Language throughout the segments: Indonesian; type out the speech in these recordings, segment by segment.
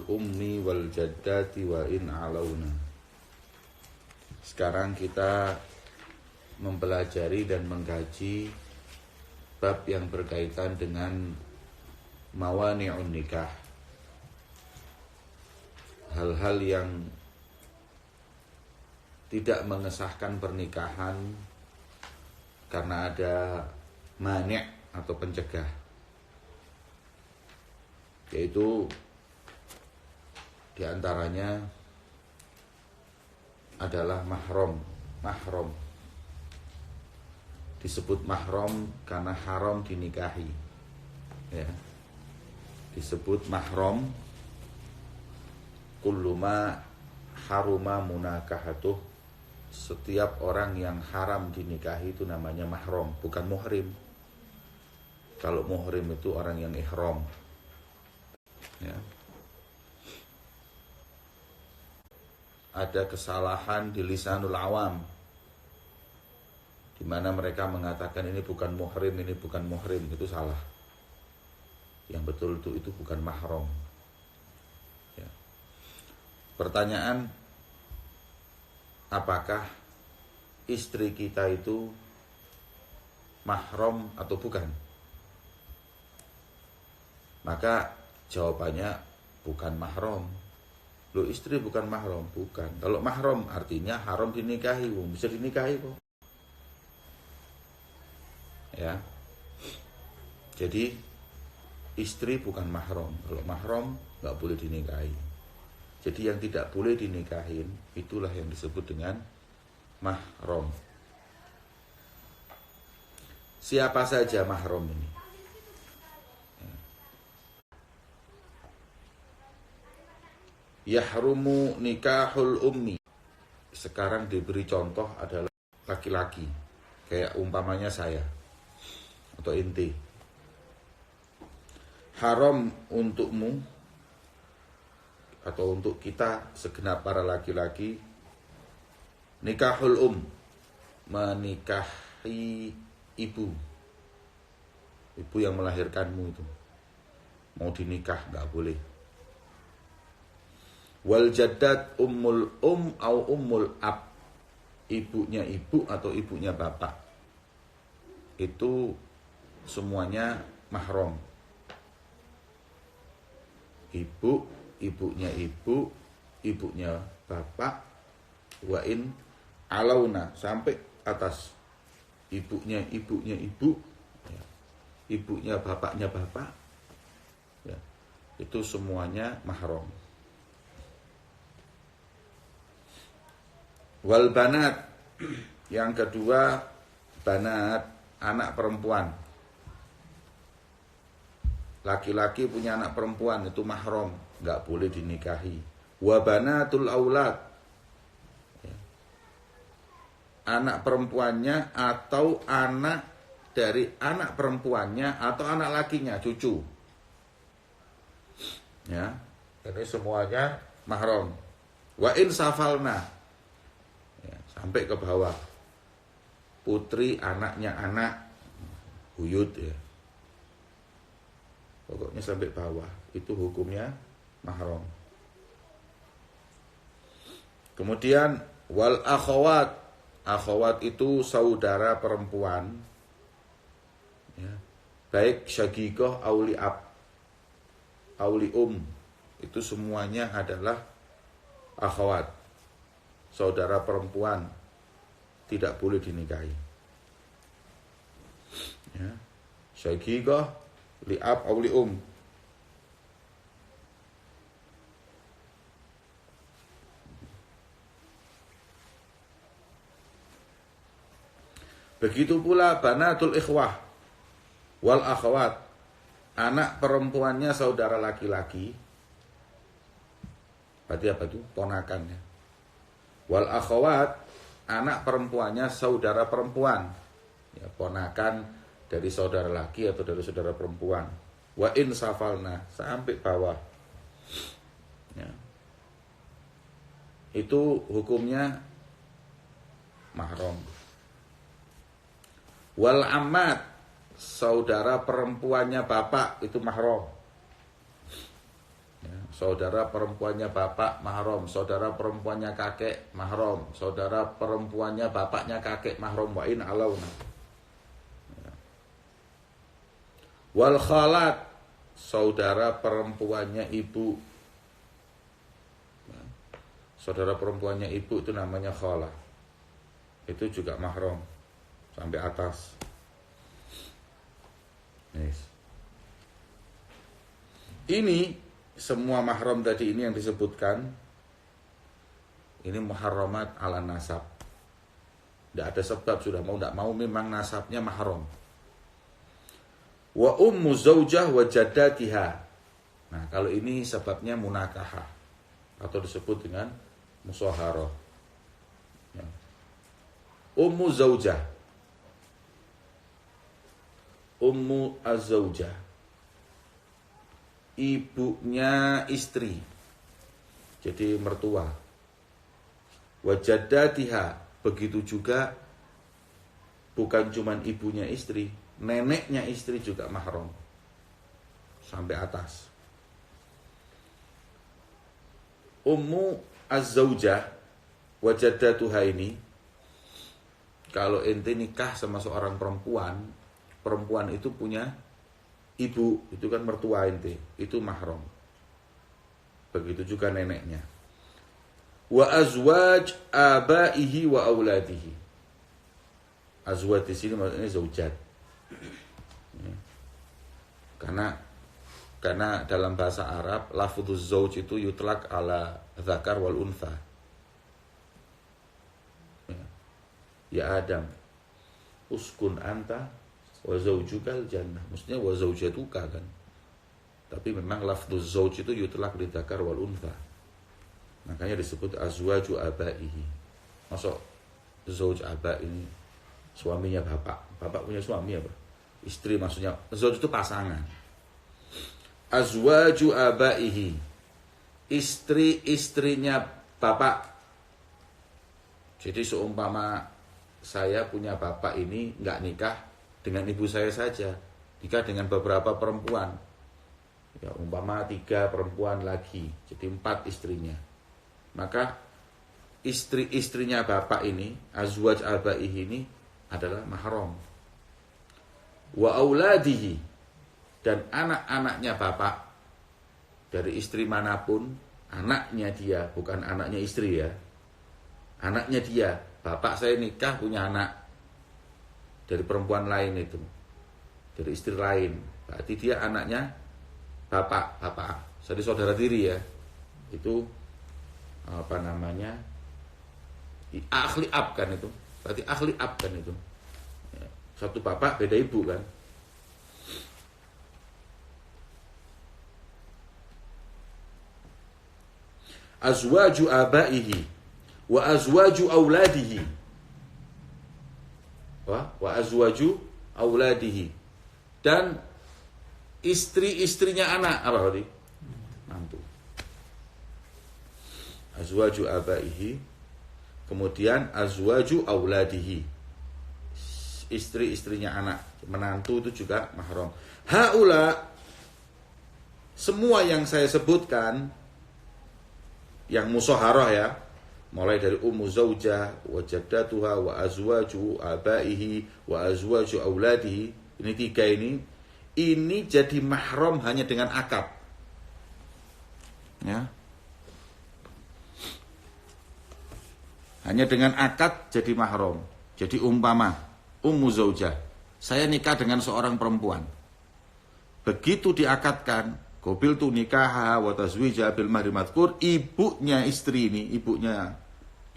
ummi wal jaddati wa in alauna. Sekarang kita mempelajari dan mengkaji bab yang berkaitan dengan mawani'un nikah. Hal-hal yang tidak mengesahkan pernikahan karena ada mani' atau pencegah, yaitu diantaranya adalah mahram. Disebut mahram karena haram dinikahi, ya. Disebut mahram kullu ma haruma munakahatuh. Setiap orang yang haram dinikahi itu namanya mahram, bukan muhrim. Kalau muhrim itu orang yang ihram, ya. Ada kesalahan di lisanul awam, di mana mereka mengatakan ini bukan muhrim, ini bukan muhrim. Itu salah. Yang betul itu bukan mahram, ya. Pertanyaan, apakah istri kita itu mahram atau bukan? Maka jawabannya bukan mahram. Loh, istri bukan mahram? Bukan. Kalau mahram artinya haram dinikahi, bisa dinikahi kok. Ya. Jadi istri bukan mahram. Kalau mahram nggak boleh dinikahi. Jadi yang tidak boleh dinikahin itulah yang disebut dengan mahram. Siapa saja mahram ini? Yahrumu nikahul ummi. Sekarang diberi contoh adalah laki-laki, kayak umpamanya saya atau inti. Haram untukmu atau untuk kita segenap para laki-laki, nikahul menikahi ibu yang melahirkanmu itu. Mau dinikah nggak boleh. Wal jaddat ummul au ummul ab, ibunya ibu atau ibunya bapak, itu semuanya mahram. Ibunya ibu, ibunya bapak, wa in alauna, sampai atas. Ibunya ibu, ya. Ibunya bapaknya bapak, ya. Itu semuanya mahram. Wal banat, yang kedua banat, anak perempuan. Laki-laki punya anak perempuan itu mahram, nggak boleh dinikahi. Wa banatul aulad, ya. Anak perempuannya atau anak dari anak perempuannya atau anak lakinya, cucu, ya. Ini semuanya mahram. Wa in safalna, sampai ke bawah, putri anaknya anak buyut, ya. Pokoknya sampai bawah itu hukumnya mahram. Kemudian wal akhwat itu saudara perempuan, ya. Baik syaqiqah auli ab auli itu semuanya adalah akhwat, saudara perempuan, tidak boleh dinikahi, ya. Syaqiqah li'ab aw li'um. Begitu pula banatul ikhwah wal akhwat, anak perempuannya saudara laki-laki, berarti apa itu? Ponakannya. Wal akhwat, anak perempuannya saudara perempuan, ya, ponakan dari saudara laki atau dari saudara perempuan. Wa in safalna, sampai bawah, ya. Itu hukumnya mahram. Wal ammat, saudara perempuannya bapak, itu mahram, ya. saudara perempuannya bapak mahram, saudara perempuannya kakek mahram, saudara perempuannya bapaknya kakek mahram, wa in alauna. Wal khalat, saudara perempuannya ibu. Saudara perempuannya ibu itu namanya khala. Itu juga mahram sampai atas. Yes. Ini semua mahram tadi ini yang disebutkan, ini muharramat ala nasab. Tidak ada sebab, sudah mau tidak mau memang nasabnya mahram. Wa ummu zaujah wa jaddatiha. Nah, kalau ini sebabnya munakahah atau disebut dengan musaharah. Ya. Ummu zaujah, ummu az-zaujah, ibunya istri, jadi mertua. Wajaddatiha, begitu juga bukan cuman ibunya istri, neneknya istri juga mahram sampai atas. Ummu az-zaujah wajaddatuha ini, kalau ente nikah sama seorang perempuan, perempuan itu punya ibu, itu kan mertua ente, itu mahram. Begitu juga neneknya. Wa azwaj abaihi wa auladihi. Azwaj di sini maksudnya zaujat. Ya. Karena dalam bahasa Arab lafduz zauj itu yutlaq ala dzakar wal untha. Ya Adam, uskun anta wa zaujukal jannah, maksudnya wa zaujatuka kan. Tapi memang lafduz zauj itu yutlaq li dzakar wal untha. Makanya disebut azwaju abaihi. Masuk zauj aba ini suaminya bapak. Bapak punya suami apa? Istri maksudnya. Zauj itu pasangan. Azwaju abaihi, istri-istrinya bapak. Jadi seumpama saya punya bapak ini nggak nikah dengan ibu saya saja, nikah dengan beberapa perempuan, ya umpama 3 perempuan lagi, jadi 4 istrinya, maka istri-istrinya bapak ini, azwaj abaihi ini adalah mahram. Wa auladihi, dan anak-anaknya bapak dari istri manapun, anaknya dia, bukan anaknya istri ya, anaknya dia. Bapak saya nikah punya anak dari perempuan lain itu, dari istri lain, berarti dia anaknya bapak. Jadi saudara tiri ya, itu apa namanya, ahli ab kan itu, berarti ahli ab kan itu, satu bapak beda ibu kan. Azwaju abaihi wa azwaju auladihi, wa azwaju auladihi, dan istri-istrinya anak, apa tadi? Mantu. Azwaju abaihi, kemudian azwaju auladihi, istri-istrinya anak, menantu itu juga mahram. Haula, semua yang saya sebutkan, yang musaharah ya, mulai dari ummu zaujah, wa jaddatuha, wa azwaju abaihi, wa azwaju auladihi, ini 3 ini jadi mahram hanya dengan akad. Ya. Hanya dengan akad jadi mahram. Jadi umpama ummu zaujah, saya nikah dengan seorang perempuan. Begitu diakadkan, qabiltu nikaha wa tazwija bil mahri madhkur, ibunya istri ini, ibunya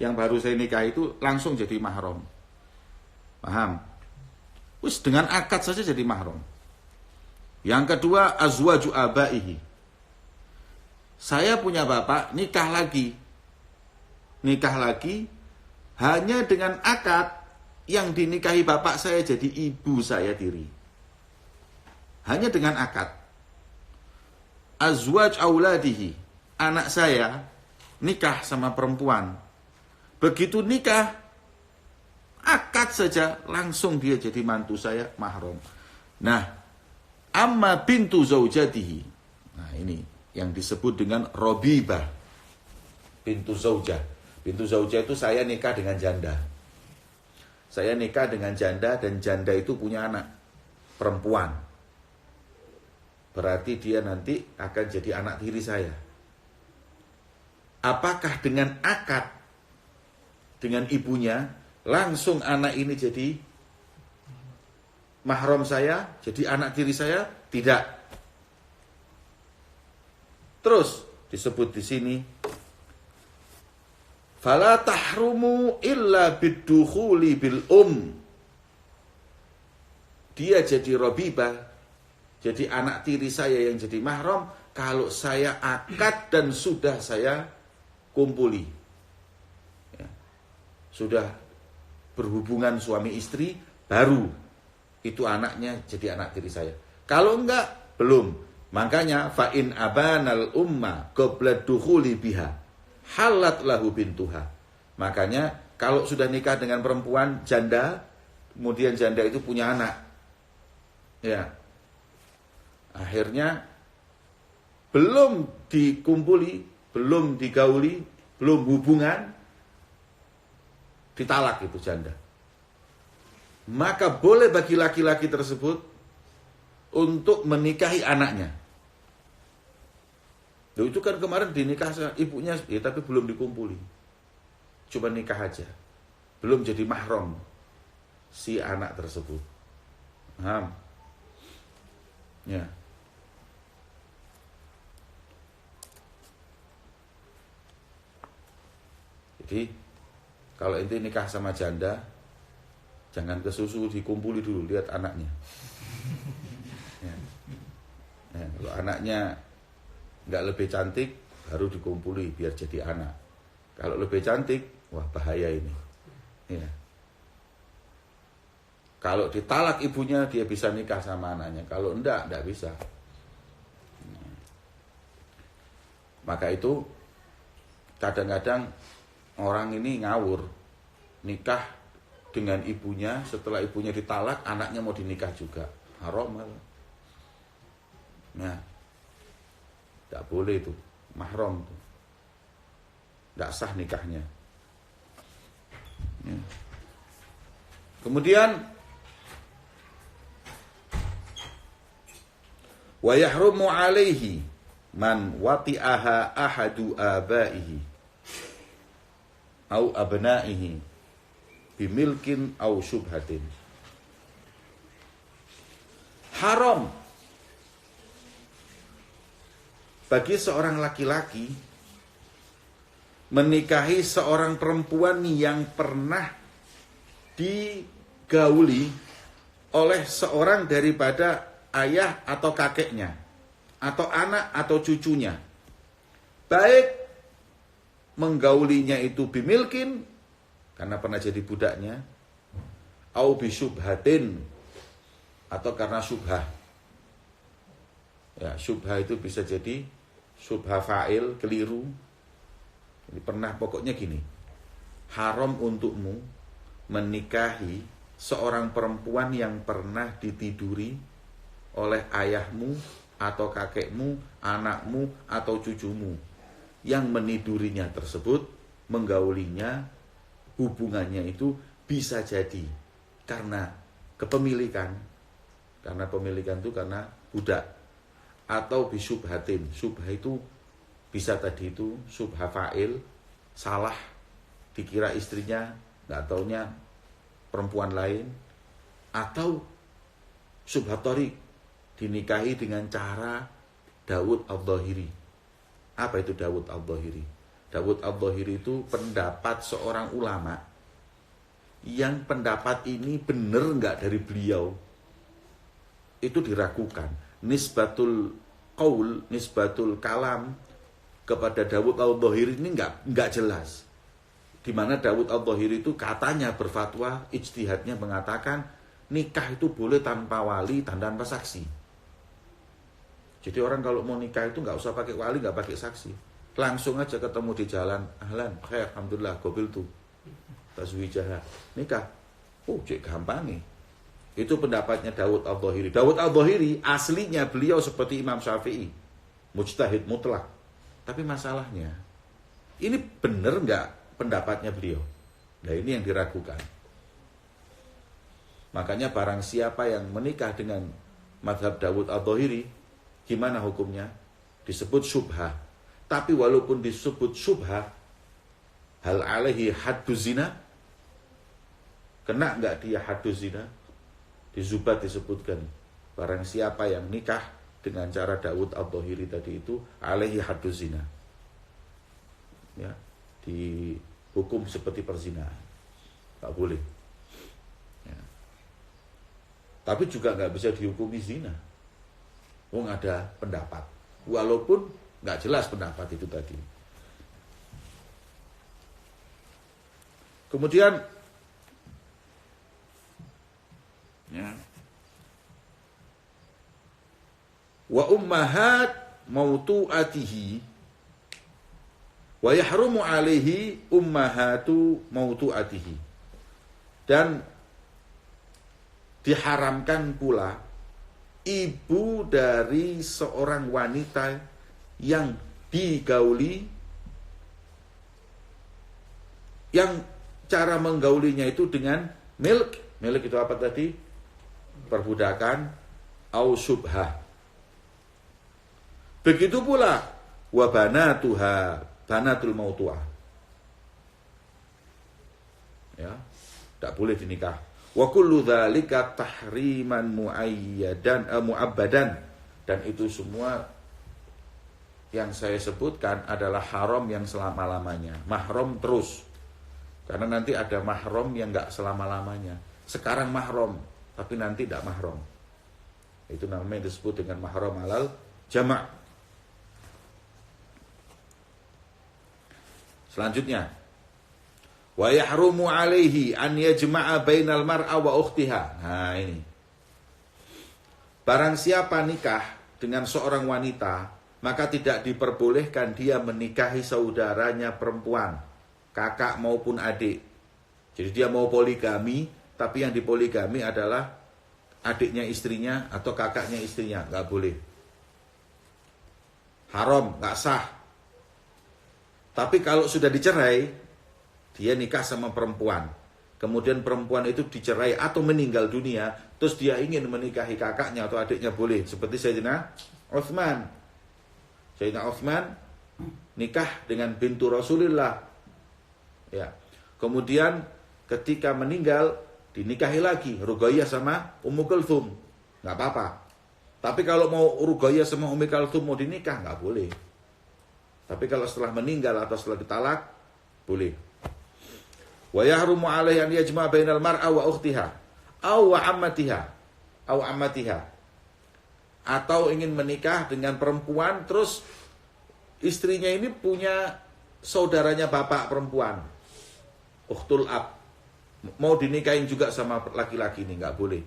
yang baru saya nikah itu langsung jadi mahram. Paham? Wis dengan akad saja jadi mahram. Yang kedua, azwaju abaihi. Saya punya bapak, nikah lagi. Hanya dengan akad, yang dinikahi bapak saya jadi ibu saya tiri. Hanya dengan akad. Azwaj auladihi, anak saya nikah sama perempuan. Begitu nikah, akad saja langsung dia jadi mantu saya, mahram. Nah, amma bintu zaujatihi. Nah, ini yang disebut dengan robibah, bintu zaujah. Bintu zaujah itu saya nikah dengan janda. Saya nikah dengan janda dan janda itu punya anak perempuan. Berarti dia nanti akan jadi anak tiri saya. Apakah dengan akad dengan ibunya langsung anak ini jadi mahram saya, jadi anak tiri saya? Tidak. Terus disebut di sini, fala tahrumu illa biddukhuli bil Dia jadi robibah, jadi anak tiri saya yang jadi mahram kalau saya akad dan sudah saya kumpuli. Ya. Sudah berhubungan suami istri, baru itu anaknya jadi anak tiri saya. Kalau enggak, belum. Makanya fa'in abanal umma qabla dukhuli biha halat lahu bintuha. Makanya kalau sudah nikah dengan perempuan janda, kemudian janda itu punya anak, ya, akhirnya belum dikumpuli, belum digauli, belum hubungan, ditalak itu janda. Maka boleh bagi laki-laki tersebut untuk menikahi anaknya. Loh, itu kan kemarin dinikah ibunya, ya, tapi belum dikumpuli. Cuma nikah aja. Belum jadi mahram si anak tersebut. Paham? Ya. Jadi kalau ente nikah sama janda, jangan kesusu, dikumpuli dulu, lihat anaknya. Ya. Ya, kalau anaknya nggak lebih cantik, baru dikumpuli biar jadi anak. Kalau lebih cantik, wah bahaya ini. Ya. Kalau ditalak ibunya, dia bisa nikah sama anaknya. Kalau enggak bisa. Maka itu kadang-kadang orang ini ngawur, nikah dengan ibunya, setelah ibunya ditalak, anaknya mau dinikah juga. Haram malah. Nah, tidak boleh itu, mahram itu. Tidak sah nikahnya. Ya. Kemudian wa yahrumu alaihi man wati'aha ahadu abaihi au abnaihi bimilkin au syubhatin. Haram bagi seorang laki-laki menikahi seorang perempuan yang pernah digauli oleh seorang daripada ayah atau kakeknya, atau anak atau cucunya. Baik menggaulinya itu bimilkin, karena pernah jadi budaknya, au bisyubhatin, atau karena syubhah. Ya, syubhah itu bisa jadi syubhah fa'il, keliru. Jadi pernah, pokoknya gini, haram untukmu menikahi seorang perempuan yang pernah ditiduri oleh ayahmu atau kakekmu, anakmu atau cucumu, yang menidurinya tersebut, menggaulinya, hubungannya itu bisa jadi karena kepemilikan, karena pemilikan itu karena budak, atau bisyubhatin. Syubhah itu bisa tadi itu syubhah fa'il, salah, dikira istrinya, nggak taunya perempuan lain, atau syubhat thariq, dinikahi dengan cara Dawud al-Dhahiri. Apa itu Dawud al-Dhahiri? Dawud al-Dhahiri itu pendapat seorang ulama yang pendapat ini benar nggak dari beliau, itu diragukan. Nisbatul qaul, nisbatul kalam kepada Dawud al-Dhahiri ini nggak jelas. Di mana Dawud al-Dhahiri itu katanya berfatwa, ijtihadnya mengatakan nikah itu boleh tanpa wali dan tanpa saksi. Jadi orang kalau mau nikah itu nggak usah pakai wali, nggak pakai saksi, langsung aja ketemu di jalan, ahlan, khair, alhamdulillah, gobil tuh, tazwijah, nikah. Oh, cek gampang nih. Itu pendapatnya Dawud al-Dhahiri. Dawud al-Dhahiri aslinya beliau seperti Imam Syafi'i. mujtahid mutlak. Tapi masalahnya, ini benar nggak pendapatnya beliau? Nah ini yang diragukan. Makanya barang siapa yang menikah dengan mazhab Dawud Adh-Dhahiri, gimana hukumnya? Disebut syubhah. Tapi walaupun disebut syubhah, hal alaihi haddu zina? Kena nggak dia haddu zina? Di Zubat disebutkan, barang siapa yang nikah dengan cara Dawud Adh-Dhahiri tadi itu, alaihi haddu zina. Ya, dihukum seperti perzinahan. Nggak boleh. Ya. Tapi juga nggak bisa dihukumi zina. Wong ada pendapat. Walaupun nggak jelas pendapat itu tadi. Kemudian ya, wa ummahat mautu'atihi wa yahrumu alaihi ummahatu mautu'atihi, dan diharamkan pula ibu dari seorang wanita yang digauli, yang cara menggaulinya itu dengan milk. Milk itu apa tadi? Perbudakan, au syubhah. Begitu pula wa banatuha, banatul mautu'ah. Ya, tidak boleh dinikah. Wa kullu dzalika tahriman muayyadan muabbadan, dan itu semua yang saya sebutkan adalah haram yang selama-lamanya. Mahram terus. Karena nanti ada mahram yang enggak selama-lamanya. Sekarang mahram, tapi nanti tidak mahram. Itu namanya disebut dengan mahram halal jama'. Selanjutnya, wa yahrumu alaihi an yajma'a bainal mar'a wa ukhtiha. Nah ini. Barang siapa nikah dengan seorang wanita, maka tidak diperbolehkan dia menikahi saudaranya perempuan, kakak maupun adik. Jadi dia mau poligami, tapi yang dipoligami adalah adiknya istrinya atau kakaknya istrinya. Nggak boleh. Haram, nggak sah. Tapi kalau sudah dicerai, dia nikah sama perempuan, kemudian perempuan itu dicerai atau meninggal dunia, terus dia ingin menikahi kakaknya atau adiknya, boleh. Seperti Sayyidina Utsman. Sayyidina Utsman nikah dengan bintu Rasulullah. Ya. Kemudian ketika meninggal dinikahi lagi Ruqayyah sama Ummu Kulthum. Enggak apa-apa. Tapi kalau mau Ruqayyah sama Ummu Kulthum mau dinikah, enggak boleh. Tapi kalau setelah meninggal atau setelah ditalak, boleh. Wa yahrumu alaihi an yajma' bainal mar'a wa ukhtiha aw wa ammatiha. Atau ingin menikah dengan perempuan, terus istrinya ini punya saudaranya bapak perempuan, ukhtul ab, mau dinikahin juga sama laki-laki ini, nggak boleh.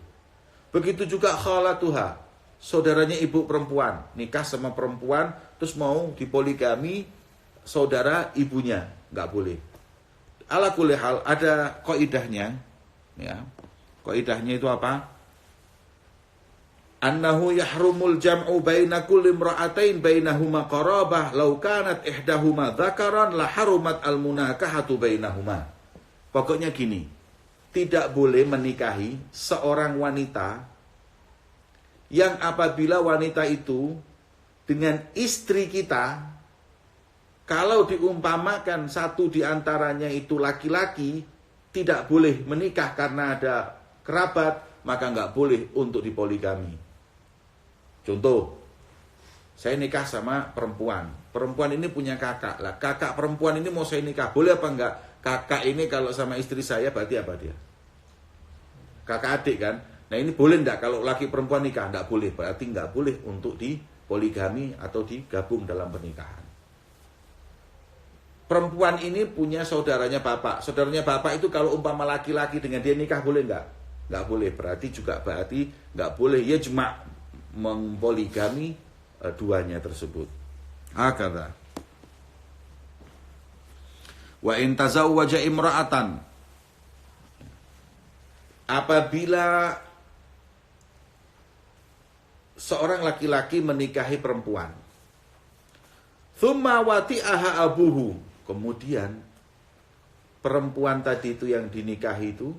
Begitu juga khalatuha, saudaranya ibu perempuan, nikah sama perempuan, terus mau dipoligami saudara ibunya, nggak boleh. Ala kulli hal, ada kaidahnya, ya. Kaidahnya itu apa? Annahu yahrumul jam'u baina kulli imra'atain bainahuma qarabah law kanat ihdahuma dzakaran la harumat al-munakahatu bainahuma. Pokoknya gini, tidak boleh menikahi seorang wanita yang apabila wanita itu dengan istri kita, kalau diumpamakan satu di antaranya itu laki-laki, tidak boleh menikah karena ada kerabat, maka nggak boleh untuk dipoligami. Contoh, saya nikah sama perempuan. Perempuan ini punya kakak. Lah, kakak perempuan ini mau saya nikah, boleh apa enggak? Kakak ini kalau sama istri saya berarti apa dia? Kakak adik kan? Nah ini boleh enggak kalau laki perempuan nikah? Enggak boleh, berarti enggak boleh untuk dipoligami atau digabung dalam pernikahan. Perempuan ini punya saudaranya bapak. Saudaranya bapak itu kalau umpama laki-laki dengan dia nikah boleh enggak? Enggak boleh, berarti enggak boleh ya cuma mempoligami duanya tersebut. Hakadha. Wa in tazawwaja imra'atan, apabila seorang laki-laki menikahi perempuan, Tsumma wati'aha abuhu. Kemudian perempuan tadi itu yang dinikahi itu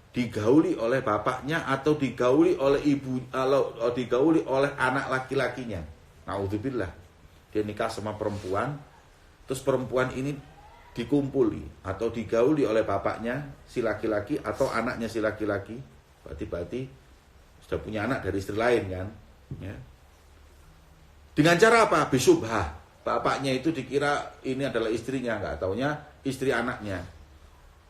digauli oleh bapaknya atau digauli oleh ibu, atau digauli oleh anak laki-lakinya. Naudzubillah. Dia nikah sama perempuan, terus perempuan ini dikumpuli atau digauli oleh bapaknya si laki-laki atau anaknya si laki-laki. Berarti sudah punya anak dari istri lain kan, ya. Dengan cara apa? Bisubhah. Bapaknya itu dikira ini adalah istrinya, nggak taunya istri anaknya.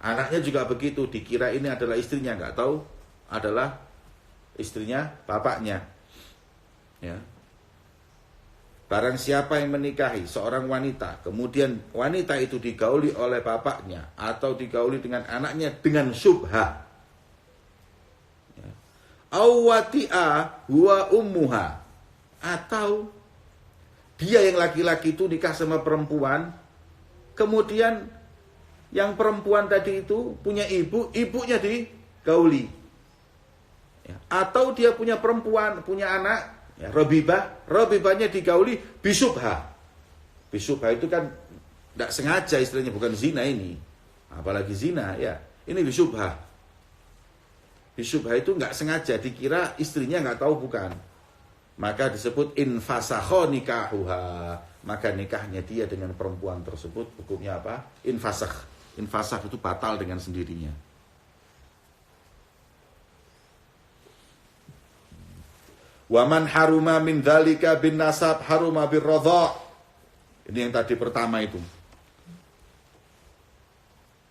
Anaknya juga begitu, dikira ini adalah istrinya, nggak tahu adalah istrinya bapaknya. Ya. Barang siapa yang menikahi seorang wanita, kemudian wanita itu digauli oleh bapaknya atau digauli dengan anaknya dengan syubhah. Ya. Awwati'a huwa ummuha. Atau dia yang laki-laki itu nikah sama perempuan, kemudian yang perempuan tadi itu punya ibu, ibunya digauli. Ya. Atau dia punya perempuan, punya anak, ya, robibahnya digauli bisubha. Bisubha itu kan tidak sengaja istilahnya, bukan zina ini. Apalagi zina, ya. Ini bisubha. Bisubha itu nggak sengaja, dikira istrinya nggak tahu, bukan. Maka disebut infasakho nikahuha. Maka nikahnya dia dengan perempuan tersebut hukumnya apa? Infasakh. Infasakh itu batal dengan sendirinya. Waman haruma min dzalika bin nasab haruma bir radha. Ini yang tadi pertama itu.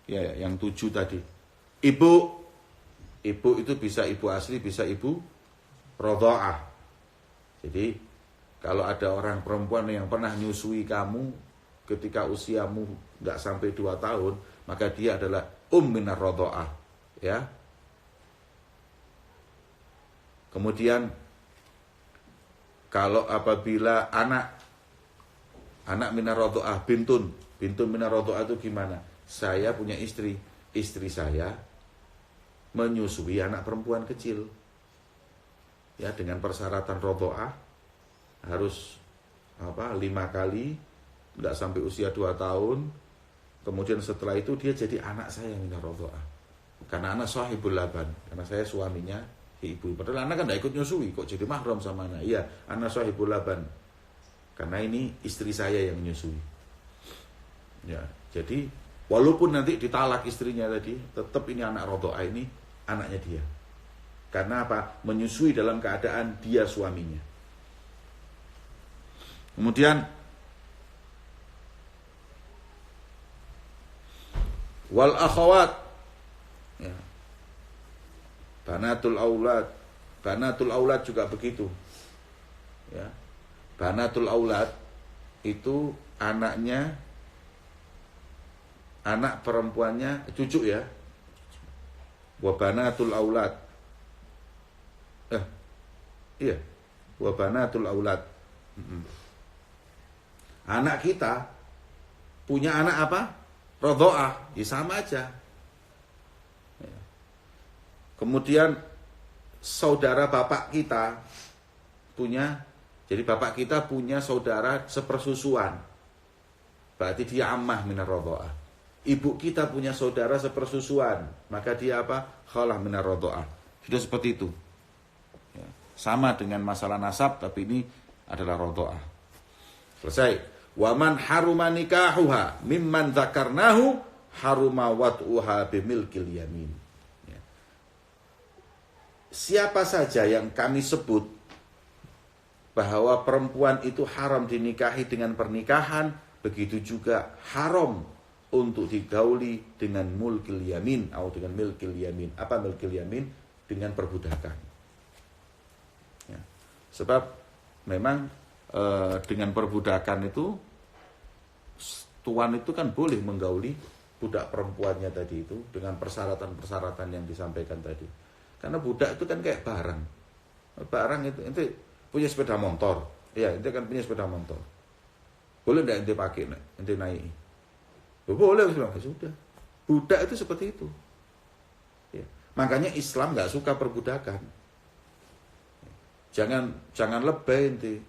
Ya, yang 7 tadi. Ibu itu bisa ibu asli, bisa ibu radha'ah. Jadi kalau ada orang perempuan yang pernah nyusui kamu ketika usiamu nggak sampai 2 tahun, maka dia adalah minar radha'ah, ya. Kemudian kalau apabila anak minar radha'ah, bintun minar radha'ah itu gimana? Saya punya istri saya menyusui anak perempuan kecil. Ya, dengan persyaratan radha'ah harus 5 kali, enggak sampai usia 2 tahun. Kemudian setelah itu dia jadi anak saya minar radha'ah. Karena anak sahibul laban, karena saya suaminya ibu. Padahal anak kan enggak ikut nyusui, kok jadi mahram sama anak. Iya, anak sahibul laban. Karena ini istri saya yang menyusui. Ya, jadi walaupun nanti ditalak istrinya tadi, tetap ini anak radha'ah, ini anaknya dia. Karena apa? Menyusui dalam keadaan dia suaminya. Kemudian wal akhawat, ya. Banatul aulad juga begitu. Ya. Banatul aulad itu anaknya, anak perempuannya, cucu ya. Wa banatul aulad. Iya, wa banatul aulad. Anak kita punya anak apa? Radha'ah, ya sama aja. Ya. Kemudian saudara bapak kita punya, jadi bapak kita punya saudara sepersusuan. Berarti dia ammah minar radha'ah. Ibu kita punya saudara sepersusuan, maka dia apa? Khalah minar radha'ah. Sudah seperti itu. Sama dengan masalah nasab, tapi ini adalah radha'ah. Selesai. Waman haruma nikahuha mimman dzakarnahu haruma wat'uha bimilkil yamin. Ya. Siapa saja yang kami sebut bahwa perempuan itu haram dinikahi dengan pernikahan, begitu juga haram untuk digauli dengan mulkil yamin atau dengan milkil yamin. Apa milkil yamin? Dengan perbudakan. Sebab memang dengan perbudakan itu tuan itu kan boleh menggauli budak perempuannya tadi itu dengan persyaratan-persyaratan yang disampaikan tadi. Karena budak itu kan kayak barang. Barang itu punya sepeda motor. Ya, itu kan punya sepeda motor. Boleh enggak ente pakai, ente naik? Boleh, sudah. Budak itu seperti itu. Ya. Makanya Islam enggak suka perbudakan. Jangan lebay ente.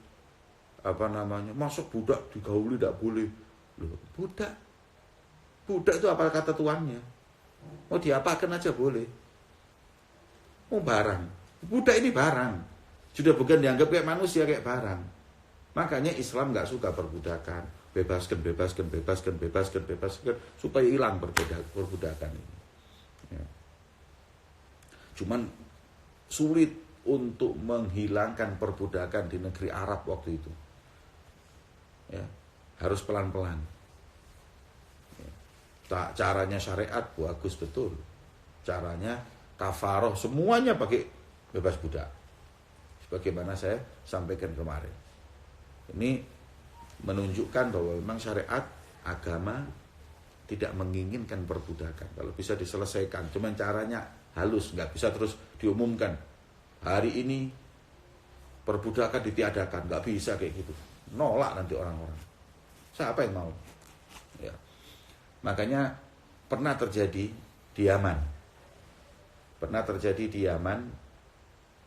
masuk budak digauli tidak boleh. Loh, budak itu apa kata tuannya? Oh, diapakan aja boleh. Oh, barang. Budak ini barang. Sudah bukan dianggap kayak manusia, kayak barang. Makanya Islam nggak suka perbudakan. Bebaskan, supaya hilang perbudakan ini. Ya. Cuman sulit untuk menghilangkan perbudakan di negeri Arab waktu itu. Ya, harus pelan-pelan. Ya. Caranya syariat bagus betul. Caranya kafaroh semuanya pakai bebas budak. Sebagaimana saya sampaikan kemarin. Ini menunjukkan bahwa memang syariat agama tidak menginginkan perbudakan. Kalau bisa diselesaikan, cuman caranya halus, nggak bisa terus diumumkan. Hari ini perbudakan ditiadakan, nggak bisa kayak gitu. Nolak nanti orang-orang. Siapa yang mau? Ya. Makanya pernah terjadi di Yaman.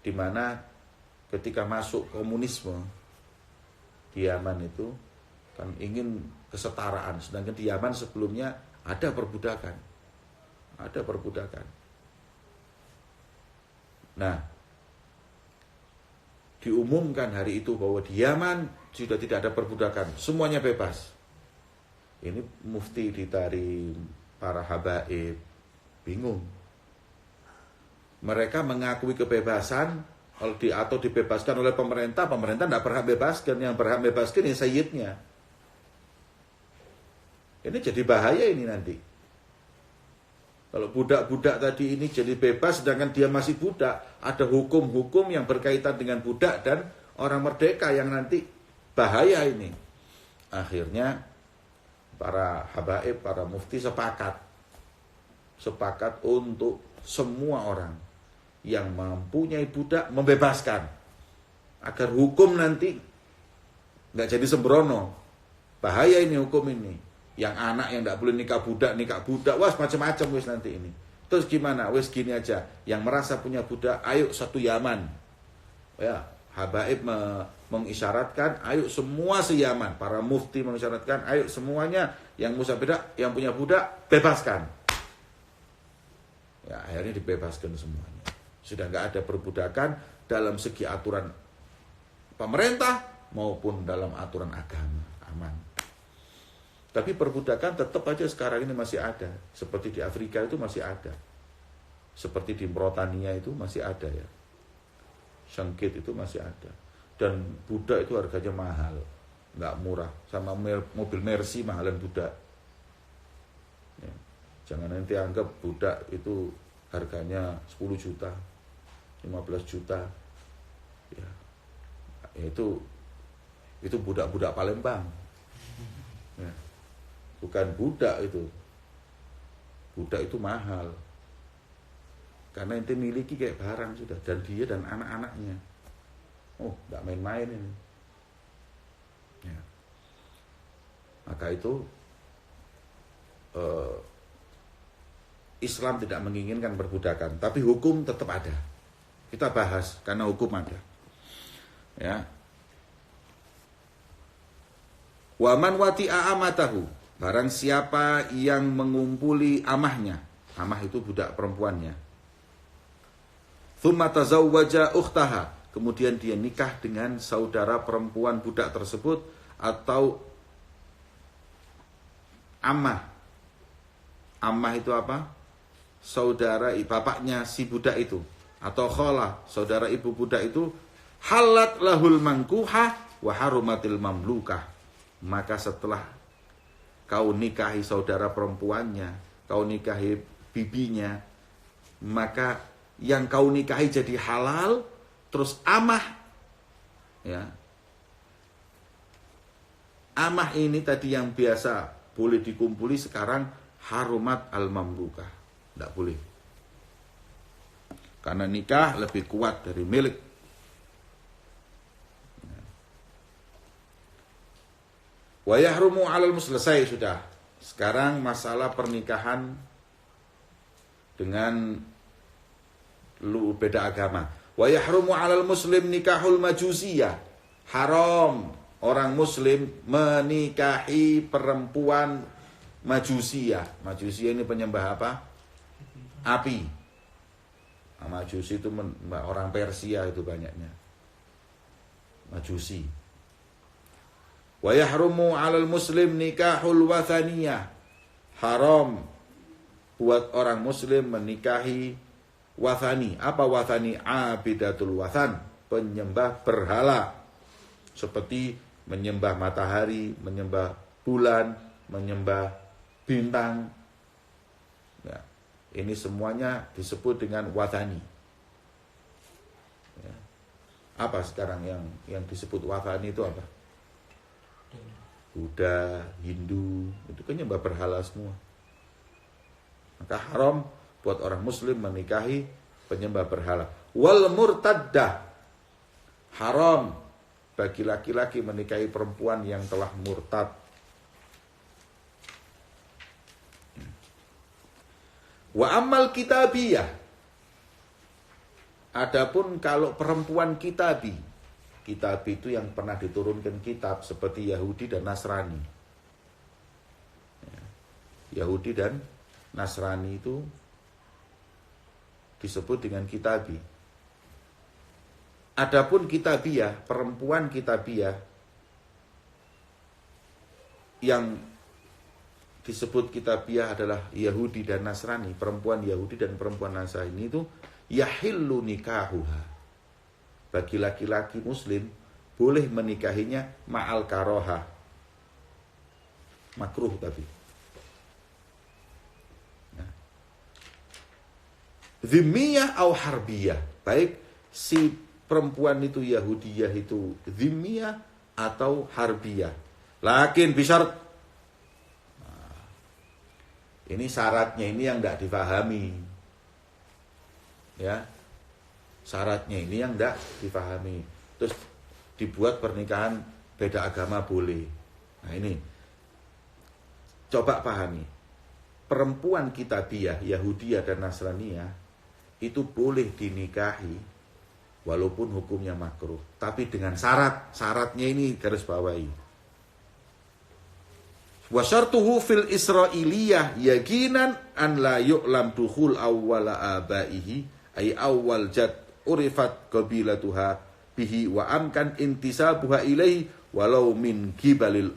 Di mana ketika masuk komunisme di Yaman itu kan ingin kesetaraan, sedangkan di Yaman sebelumnya ada perbudakan. Nah, diumumkan hari itu bahwa di Yaman sudah tidak ada perbudakan, semuanya bebas. Ini mufti ditari, para habaib bingung. Mereka mengakui kebebasan atau dibebaskan oleh pemerintah tidak berhak bebaskan, yang berhak bebaskan ini sayyidnya. Ini jadi bahaya ini nanti. Kalau budak-budak tadi ini jadi bebas sedangkan dia masih budak, ada hukum-hukum yang berkaitan dengan budak dan orang merdeka yang nanti bahaya ini. Akhirnya para habaib, para mufti sepakat untuk semua orang yang mempunyai budak membebaskan, agar hukum nanti nggak jadi sembrono. Bahaya ini hukum ini. Yang anak yang tidak boleh nikah budak, wah macam-macam wis nanti ini. Terus gimana? Wis gini aja, yang merasa punya budak, ayo satu Yaman. Ya, habaib mengisyaratkan, ayo semua se-Yaman. Para mufti mengisyaratkan, ayo semuanya yang punya budak bebaskan. Ya, akhirnya dibebaskan semuanya. Sudah nggak ada perbudakan dalam segi aturan pemerintah maupun dalam aturan agama, aman. Tapi perbudakan tetap aja sekarang ini masih ada. Seperti di Afrika itu masih ada. Seperti di Mauritania itu masih ada ya. Sengkit itu masih ada. Dan budak itu harganya mahal, nggak murah. Sama mobil Mercy mahalan budak. Ya. Jangan nanti anggap budak itu harganya 10 juta, 15 juta. Ya. Itu budak-budak Palembang. Ya. Bukan budak itu. Budak itu mahal. Karena ente miliki kayak barang sudah. Dan dia dan anak-anaknya. Oh, gak main-main ini. Ya. Maka itu Islam tidak menginginkan perbudakan. Tapi hukum tetap ada. Kita bahas karena hukum ada. Ya. Waman wati'a amatahu. Barang siapa yang mengumpuli amahnya. Amah itu budak perempuannya. Tsumma tazawwaja ukhtaha. Kemudian dia nikah dengan saudara perempuan budak tersebut atau amah. Amah itu apa? Saudara bapaknya si budak itu. Atau kholah, saudara ibu budak itu. Halat lahul mangkuha wa harumatil mamlukah. Maka setelah kau nikahi saudara perempuannya, kau nikahi bibinya, maka yang kau nikahi jadi halal, terus amah. Ya. Amah ini tadi yang biasa boleh dikumpuli, sekarang harumat al-mamlukah. Tidak boleh. Karena nikah lebih kuat dari milik. Wa yahrumu 'alal selesai sudah. Sekarang masalah pernikahan dengan beda agama. Wa yahrumu 'alal muslim nikahul majusiyah. Haram orang muslim menikahi perempuan Majusiyah. Majusiyah ini penyembah apa? Api. Nah, Majusi itu orang Persia itu banyaknya. Majusi. Wa yahrumu 'alal muslim nikahul wathaniyah. Haram buat orang muslim menikahi wathani. Apa wathani? Abidatul wathan, penyembah berhala. Seperti menyembah matahari, menyembah bulan, menyembah bintang. Ya, ini semuanya disebut dengan wathani. Ya. Apa sekarang yang disebut wathani itu apa? Buddha, Hindu, itu kan nyembah berhala semua. Maka haram buat orang muslim menikahi penyembah berhala. Wal murtaddah, haram bagi laki-laki menikahi perempuan yang telah murtad. Wa amal kitabiyah, adapun kalau perempuan kitabi itu yang pernah diturunkan kitab seperti Yahudi dan Nasrani. Yahudi dan Nasrani itu disebut dengan kitabi. Adapun kitabiyah, perempuan kitabiyah yang disebut kitabiyah adalah Yahudi dan Nasrani, perempuan Yahudi dan perempuan Nasrani itu yahillu nikahuha. Bagi laki-laki muslim boleh menikahinya ma'al karoha. Makruh tapi. Nah. Zimmiyah au harbiyah. Baik si perempuan itu Yahudiyah itu zimmiyah atau harbiyah. Lakin bisyarat. Nah, ini syaratnya ini yang tidak difahami. Ya. Syaratnya ini yang tidak difahami. Terus dibuat pernikahan beda agama boleh. Nah ini. Coba pahami. Perempuan kitabiyah, Yahudiyah dan Nasraniyah itu boleh dinikahi walaupun hukumnya makruh, tapi dengan syarat. Syaratnya ini garis bawahi. Wa syartuhu fil Israiliyah yaqinan an la yu'lam dukhul awwala abaihi ay awwal jad urifat qabilatuha bihi wa amkan intisabuha ilaihi walau min kibalil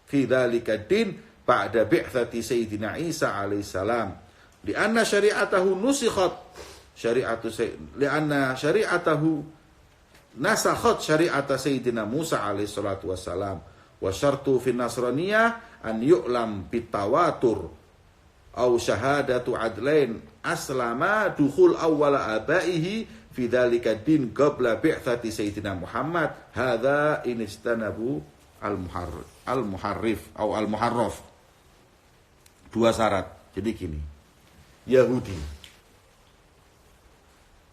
fi dzalika din ba'da bi'tsati sayyidina Isa alaihi salam li'anna syari'atahu nusikhat li'anna syari'atahu nasakhat syari'ata sayyidina Musa alaihi salatu wassalam wa syartu fi nasraniyah an yu'lam bitawatur au syahadatu adlain aslama dukhul awwala abaihi fi dzalika din qabla bi'tsati sayyidina Muhammad hadza inistanabu al-muharrif atau al-muharraf. Dua syarat. Jadi gini. Yahudi.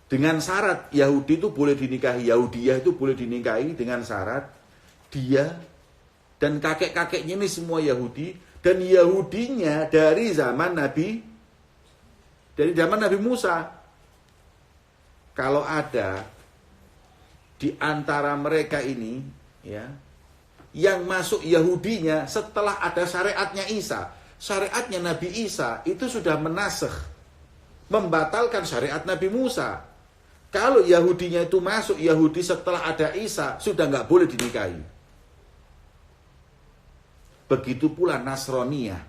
Dengan syarat Yahudi itu boleh dinikahi, Yahudiyah itu boleh dinikahi dengan syarat dia dan kakek-kakeknya ini semua Yahudi dan Yahudinya dari zaman Nabi Musa. Kalau ada di antara mereka ini ya yang masuk Yahudinya setelah ada syariatnya Isa, syariatnya Nabi Isa itu sudah menasakh, membatalkan syariat Nabi Musa. Kalau Yahudinya itu masuk Yahudi setelah ada Isa, sudah nggak boleh dinikahi. Begitu pula Nasroniyah.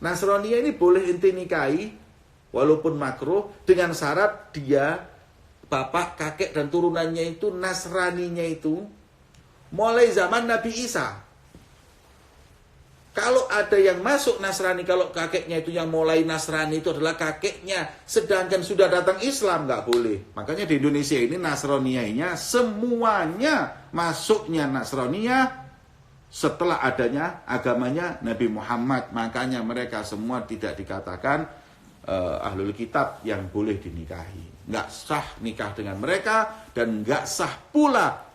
Nasroniyah ini boleh ente nikahi walaupun makruh dengan syarat dia bapak, kakek dan turunannya itu Nasraninya itu mulai zaman Nabi Isa. Kalau ada yang masuk Nasrani, kalau kakeknya itu yang mulai Nasrani itu adalah kakeknya, sedangkan sudah datang Islam, nggak boleh. Makanya di Indonesia ini Nasraniyahnya semuanya masuknya Nasraniyah setelah adanya agamanya Nabi Muhammad. Makanya mereka semua tidak dikatakan ahlul kitab yang boleh dinikahi. Nggak sah nikah dengan mereka dan nggak sah pula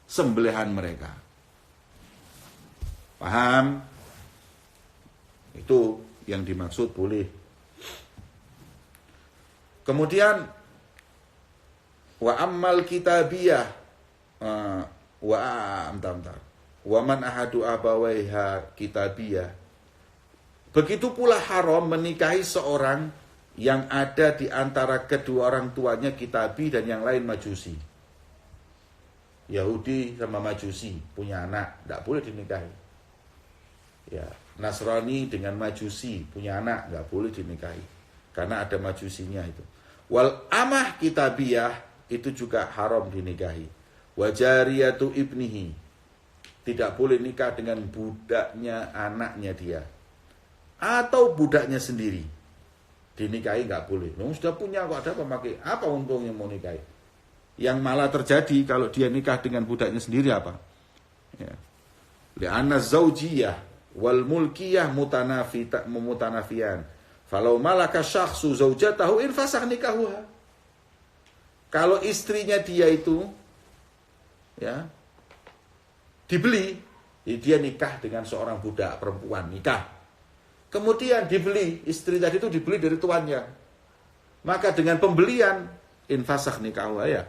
sembelihan mereka. Paham? Itu yang dimaksud boleh. Kemudian wa ammal kitabiyah Wa man ahadu abawaiha kitabiyah. Begitu pula haram menikahi seorang yang ada di antara kedua orang tuanya kitabi dan yang lain majusi. Yahudi sama majusi punya anak, tidak boleh dinikahi. Ya, Nasrani dengan majusi punya anak, nggak boleh dinikahi karena ada majusinya itu. Wal amah kitabiyah itu juga haram dinikahi. Wajariyatu ibnihi, tidak boleh nikah dengan budaknya anaknya dia atau budaknya sendiri. Dinikahi nggak boleh. Sudah punya kok, ada pemakai, apa untungnya mau nikahi? Yang malah terjadi kalau dia nikah dengan budaknya sendiri apa? Ya. Li'anna zaujiyah wal mulkiyah mutanafiyan. Falau malaka syakhsu zaujatahu infasakh nikahuha. Kalau istrinya dia itu ya dibeli, dia nikah dengan seorang budak perempuan, nikah. Kemudian dibeli, istri tadi itu dibeli dari tuannya. Maka dengan pembelian infasakh nikahuha ya.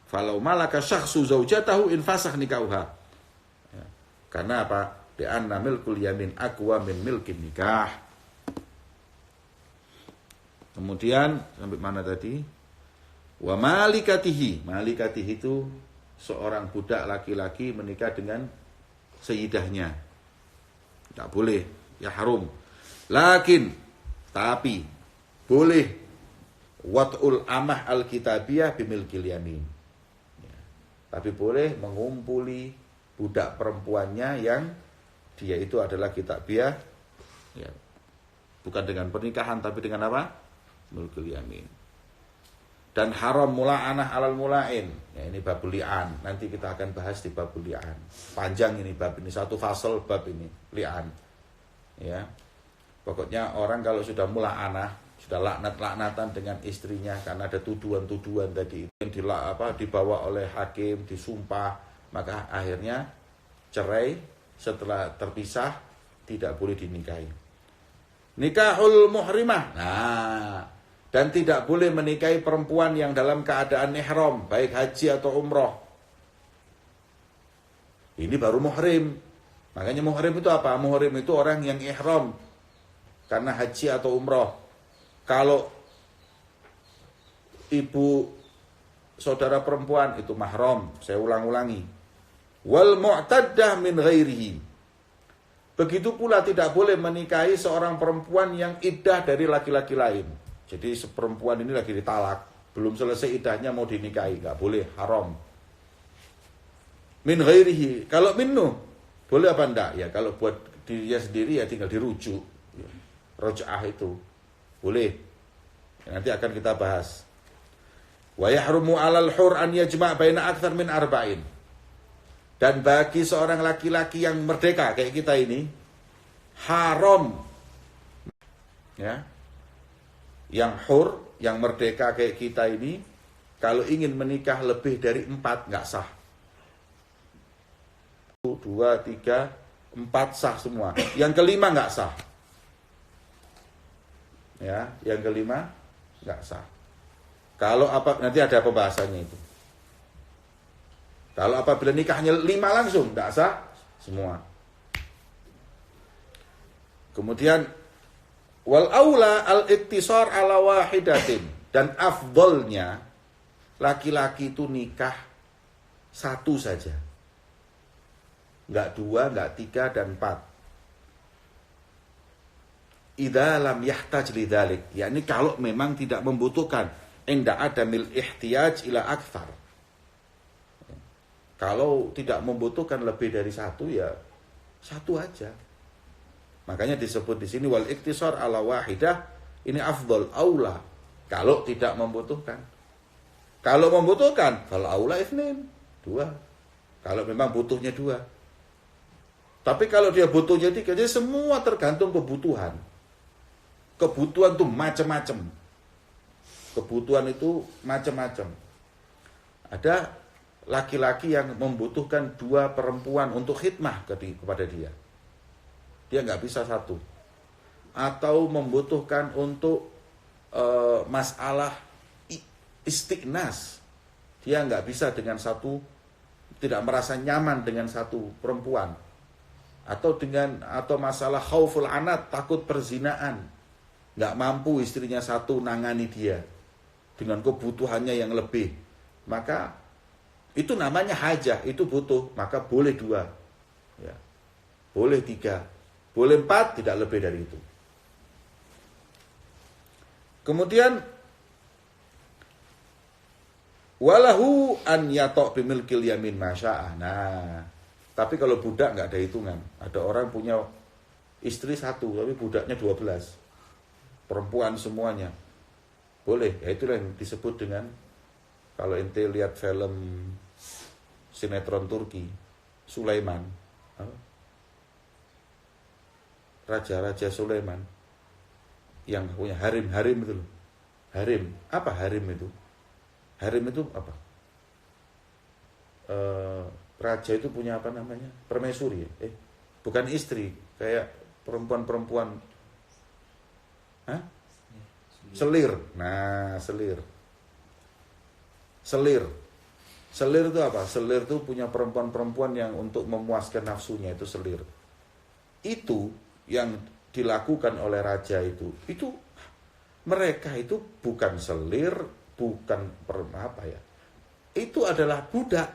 Falau malaka syakhsu zaujatahu infasakh nikahuha. Ya. Karena apa? Li'anna milkul yamin aqwa min milkin nikah. Kemudian sampai mana tadi? Wa malikatihi. Malikatihi itu seorang budak laki-laki menikah dengan sayyidahnya. Tidak boleh, ya haram. Lakin tapi boleh wat'ul amah al-kitabiyah bimilkil yamin. Ya. Tapi boleh mengumpuli budak perempuannya yang dia itu adalah kitabiyah, ya. Bukan dengan pernikahan tapi dengan apa? Milkul yamin. Dan haram mula'anah alal mula'in. Ya, ini babul li'an. Nanti kita akan bahas di babul li'an. Panjang ini bab ini, satu fasal bab ini, li'an. Ya. Pokoknya orang kalau sudah mula'anah, sudah laknat-laknatan dengan istrinya karena ada tuduhan-tuduhan tadi yang dibawa oleh hakim, disumpah, maka akhirnya cerai. Setelah terpisah tidak boleh dinikahi. Nikahul muhrimah. Nah, dan tidak boleh menikahi perempuan yang dalam keadaan ihram, baik haji atau umroh. Ini baru muhrim. Makanya muhrim itu apa? Muhrim itu orang yang ihram karena haji atau umroh. Kalau ibu saudara perempuan itu mahram, saya ulang-ulangi. Wal mu'taddah min ghairihi. Begitu pula tidak boleh menikahi seorang perempuan yang iddah dari laki-laki lain. Jadi perempuan ini lagi ditalak, belum selesai iddahnya mau dinikahi, nggak boleh, haram. Min ghairihi. Kalau minnu boleh apa enggak? Ya kalau buat dirinya sendiri ya tinggal dirujuk. Roj'ah itu boleh. Nanti akan kita bahas. Wa yahrumu 'alal hur an yajma' baina aktsar min arba'in. Dan bagi seorang laki-laki yang merdeka kayak kita ini, haram, ya, yang hur, yang merdeka kayak kita ini, kalau ingin menikah lebih dari 4 nggak sah. 1, 2, 3, 4 sah semua. Yang kelima nggak sah. Ya, yang kelima nggak sah. Kalau apa nanti ada pembahasannya itu. Kalau apabila nikahnya 5 langsung, tidak sah semua. Kemudian wal aula al-iktisar ala wahidatin, dan afdolnya laki-laki itu nikah 1 saja. Enggak 2, enggak 3 dan 4. Idza lam yahtaj lidzalik, yakni kalau memang tidak membutuhkan, inda adamil ihtiyaj ila aktsar. Kalau tidak membutuhkan lebih dari 1 ya 1 aja. Makanya disebut di sini wal iktisar ala wahidah, ini afdal aula. Kalau tidak membutuhkan. Kalau membutuhkan fal aula itsnin, 2. Kalau memang butuhnya 2. Tapi kalau dia butuhnya 3, jadi semua tergantung kebutuhan. Kebutuhan tuh macam-macam. Kebutuhan itu macam-macam. Ada laki-laki yang membutuhkan 2 perempuan untuk khidmah kepada dia. Dia nggak bisa 1. Atau membutuhkan untuk masalah istiqnas. Dia nggak bisa dengan 1 tidak merasa nyaman dengan satu perempuan, atau masalah khauful anat, takut perzinaan, nggak mampu istrinya satu nangani dia dengan kebutuhannya yang lebih, maka itu namanya hajah, itu butuh, maka boleh 2, ya, boleh 3, boleh 4, tidak lebih dari itu. Kemudian walahu an yatok bimilkil yamin masya'ah. Nah, tapi kalau budak nggak ada hitungan. Ada orang punya istri 1, tapi budaknya 12, perempuan semuanya. Boleh, ya itulah yang disebut dengan, kalau ente lihat film sinetron Turki, Sulaiman, Raja-Raja Sulaiman, yang punya harim itu loh. Harim, apa harim itu? Harim itu apa? Raja itu punya apa namanya? Permaisuri ya? Bukan istri, kayak perempuan-perempuan. Hah? Selir. Nah, selir. Selir itu apa? Selir itu punya perempuan-perempuan yang untuk memuaskan nafsunya, itu selir. Itu yang dilakukan oleh raja itu mereka itu bukan selir, bukan apa ya, itu adalah budak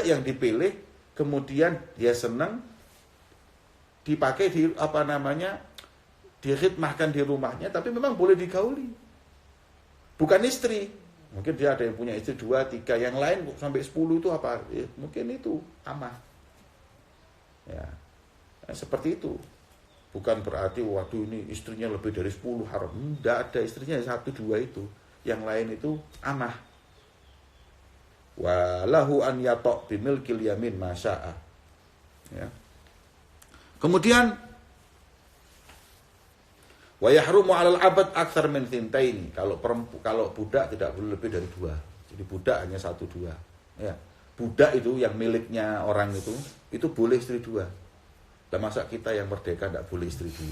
yang dipilih, kemudian dia senang dipakai di apa namanya, dikhidmahkan di rumahnya, tapi memang boleh digauli, bukan istri. Mungkin dia ada yang punya istri 2, 3, yang lain sampai 10 itu apa ya, mungkin itu amah ya, seperti itu. Bukan berarti waduh ini istrinya lebih dari 10 haram. Tidak ada, istrinya 1, 2 itu. Yang lain itu amah. Walahu an yatok bimilkil yamin masya'a. Ya. Kemudian wa yahrumu 'alal 'abd aktsar min thintaini. Kalau budak tidak boleh lebih dari 2. Jadi budak hanya 1, 2. Ya. Budak itu yang miliknya orang itu boleh istri 2. Lah masa kita yang merdeka tidak boleh istri 2?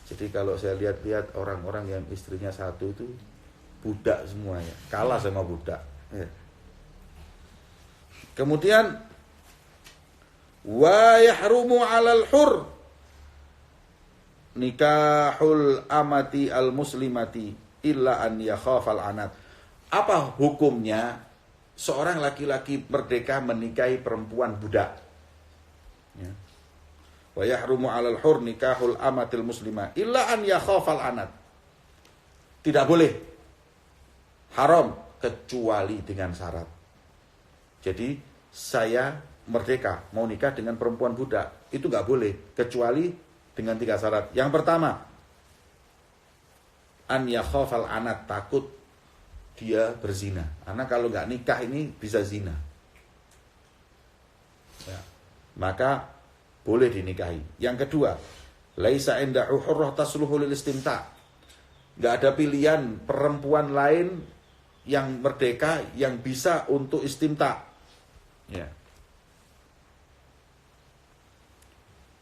Jadi kalau saya lihat-lihat orang-orang yang istrinya 1 itu budak semuanya, kalah sama budak. Ya. Kemudian wa yahrumu 'alal hur nikahul amati al muslimati illa an yakhafal anat. Apa hukumnya seorang laki-laki merdeka menikahi perempuan budak? Ya. Wa yahrumu 'alal hur nikahul amatil muslimah illa an yakhafal anat. Tidak boleh, haram, kecuali dengan syarat. Jadi saya merdeka mau nikah dengan perempuan budak, itu nggak boleh kecuali dengan 3 syarat. Yang pertama, an yakhafal anat, takut dia berzina. Karena kalau nggak nikah ini bisa zina. Ya. Maka boleh dinikahi. Yang kedua, laisa indahu hurrah tasluhu lil istimta. Enggak ada pilihan perempuan lain yang merdeka yang bisa untuk istimta. Ya.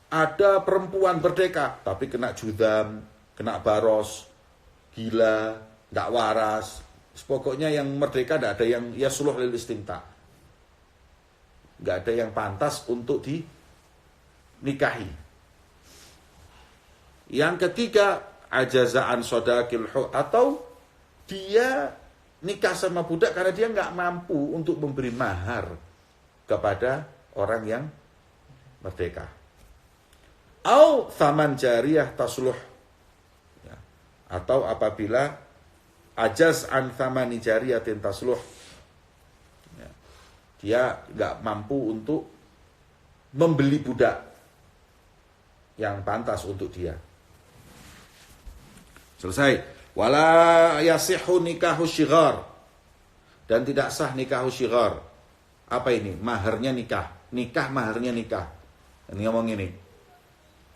Ada perempuan merdeka tapi kena judam, kena baros, gila, enggak waras. Pokoknya yang merdeka enggak ada yang yasluh lil istimta. Enggak ada yang pantas untuk nikahi. Yang ketiga, ajazaan sodakil atau dia nikah sama budak karena dia nggak mampu untuk memberi mahar kepada orang yang merdeka. Au thaman jariyah tasluh. Ya. Atau apabila ajaz an thamani jariyatin tasluh. Ya. Dia nggak mampu untuk membeli budak yang pantas untuk dia. Selesai. Wala yasihu nikahu syighar. Dan tidak sah nikahu syighar. Apa ini? Maharnya nikah. Nikah maharnya nikah. Ini ngomong ini.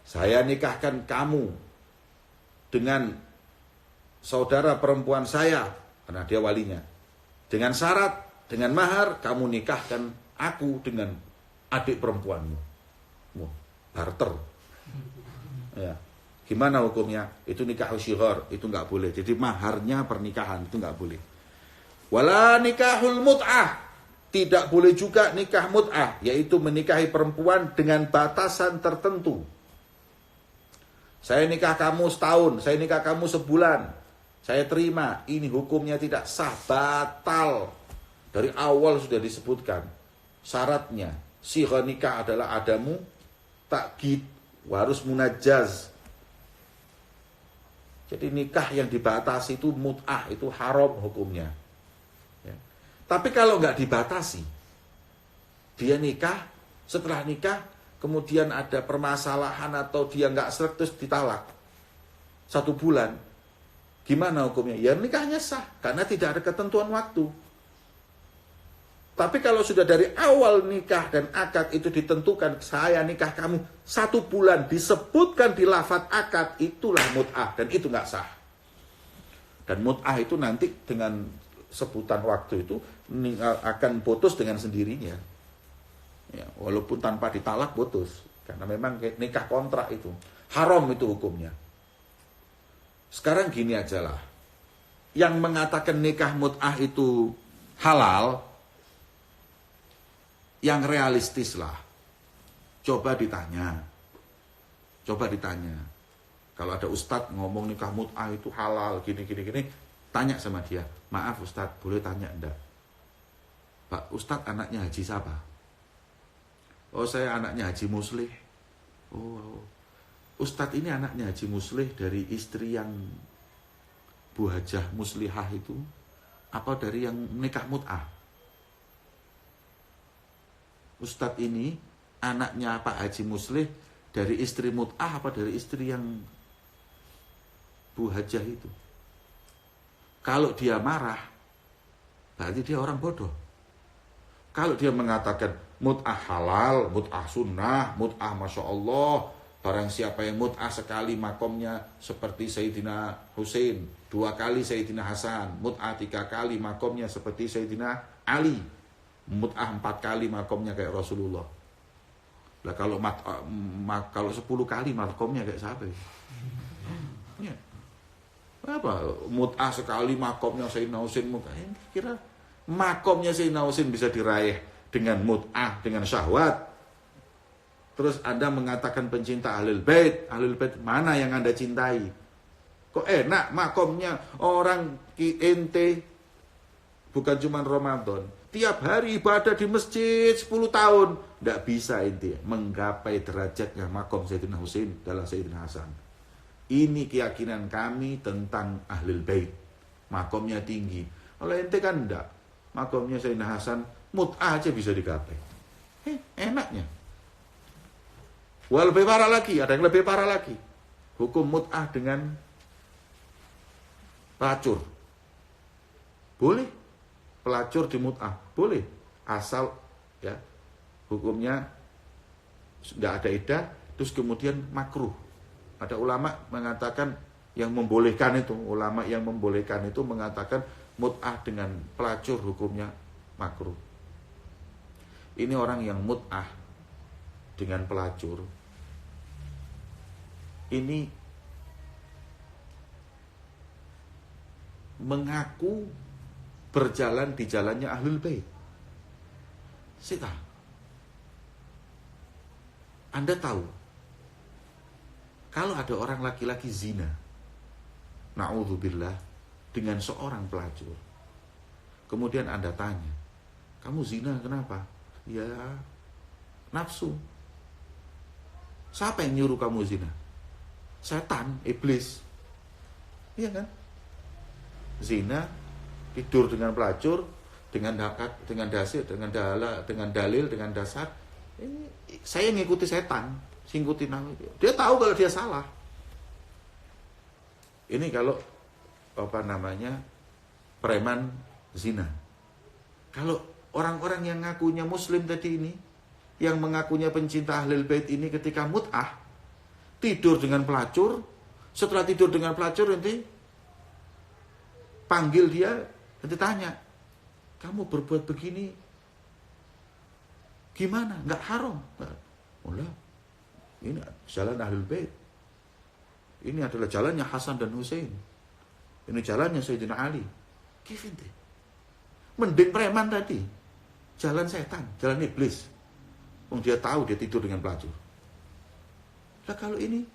Saya nikahkan kamu dengan saudara perempuan saya, karena dia walinya. Dengan syarat, dengan mahar, kamu nikahkan aku dengan adik perempuanmu. Barter. Ya. Gimana hukumnya? Itu nikah syighar, itu enggak boleh. Jadi maharnya pernikahan itu enggak boleh. Wala nikahul mut'ah. Tidak boleh juga nikah mut'ah, yaitu menikahi perempuan dengan batasan tertentu. Saya nikah kamu setahun, saya nikah kamu sebulan, saya terima. Ini hukumnya tidak sah, batal. Dari awal sudah disebutkan syaratnya. Sigha nikah adalah adamu takkid, harus munajjaz. Jadi nikah yang dibatasi itu mut'ah, itu haram hukumnya. Ya. Tapi kalau nggak dibatasi, dia nikah, setelah nikah, kemudian ada permasalahan atau dia nggak seret terus ditalak 1 bulan, gimana hukumnya? Ya nikahnya sah, karena tidak ada ketentuan waktu. Tapi kalau sudah dari awal nikah dan akad itu ditentukan, saya nikah kamu 1 bulan, disebutkan di lafadz akad, itulah mut'ah, dan itu nggak sah. Dan mut'ah itu nanti dengan sebutan waktu itu akan putus dengan sendirinya. Ya, walaupun tanpa ditalak putus, karena memang nikah kontrak itu haram, itu hukumnya. Sekarang gini aja lah, yang mengatakan nikah mut'ah itu halal, yang realistis lah. Coba ditanya. Kalau ada ustadz ngomong nikah mut'ah itu halal, gini, tanya sama dia, maaf ustadz, boleh tanya enggak? Pak ustadz anaknya Haji siapa? Oh saya anaknya Haji Muslih. Oh ustadz ini anaknya Haji Muslih dari istri yang Bu Hajah Muslihah itu, apa dari yang nikah mut'ah? Ustadz ini anaknya Pak Haji Muslih dari istri mut'ah apa dari istri yang Bu Hajah itu? Kalau dia marah, berarti dia orang bodoh. Kalau dia mengatakan mut'ah halal, mut'ah sunnah, mut'ah masya Allah, barang siapa yang mut'ah sekali makomnya seperti Sayyidina Husain, 2 kali Sayyidina Hasan, mut'ah 3 kali makomnya seperti Sayyidina Ali, mut'ah 4 kali makomnya kayak Rasulullah. Lah kalau kalau 10 kali makomnya kayak siapa? Ya. Apa? Mut'ah sekali makomnya Sayyidina Husain, kira makomnya Sayyidina Husain bisa diraih dengan mut'ah, dengan syahwat. Terus Anda mengatakan pencinta Ahlul Bait mana yang Anda cintai? Kok enak makomnya orang ente, bukan cuma Ramadan, tiap hari ibadah di masjid 10 tahun, tidak bisa ente menggapai derajatnya makom Sayyidina Husain dalam Sayyidina Hasan. Ini keyakinan kami tentang Ahlul Bait, makomnya tinggi. Kalau ente kan enggak, makomnya Sayyidina Hasan mut'ah aja bisa digapai. Enaknya. Wah lebih parah lagi, ada yang lebih parah lagi. Hukum mut'ah dengan pelacur. Boleh pelacur di mut'ah, boleh. Asal ya hukumnya nggak ada iddah, terus kemudian makruh. Ada ulama mengatakan yang membolehkan itu, mengatakan mut'ah dengan pelacur hukumnya makruh. Ini orang yang mut'ah dengan pelacur, ini mengaku berjalan di jalannya Ahlul Bait. Sita, Anda tahu kalau ada orang laki-laki zina, na'udzubillah, dengan seorang pelacur, kemudian Anda tanya, kamu zina kenapa? Ya nafsu. Siapa yang nyuruh kamu zina? Setan, iblis. Iya kan? Zina, tidur dengan pelacur, dengan dasar, dengan dalil, dengan dasar. Ini saya ngikuti setan, ngikuti nama. Dia tahu kalau dia salah. Ini kalau preman zina. Kalau orang-orang yang ngakunya muslim tadi ini, yang mengakunya pencinta Ahlul Bait ini ketika mut'ah, tidur dengan pelacur, setelah tidur dengan pelacur nanti panggil dia, nanti tanya, kamu berbuat begini gimana? Nggak haram? Mulai, ini jalan Ahlul Bait. Ini adalah jalannya Hasan dan Husain. Ini jalannya Sayyidina Ali. Mending preman tadi. jalan setan, jalan iblis. Dia tahu dia tidur dengan pelacur. Nah kalau ini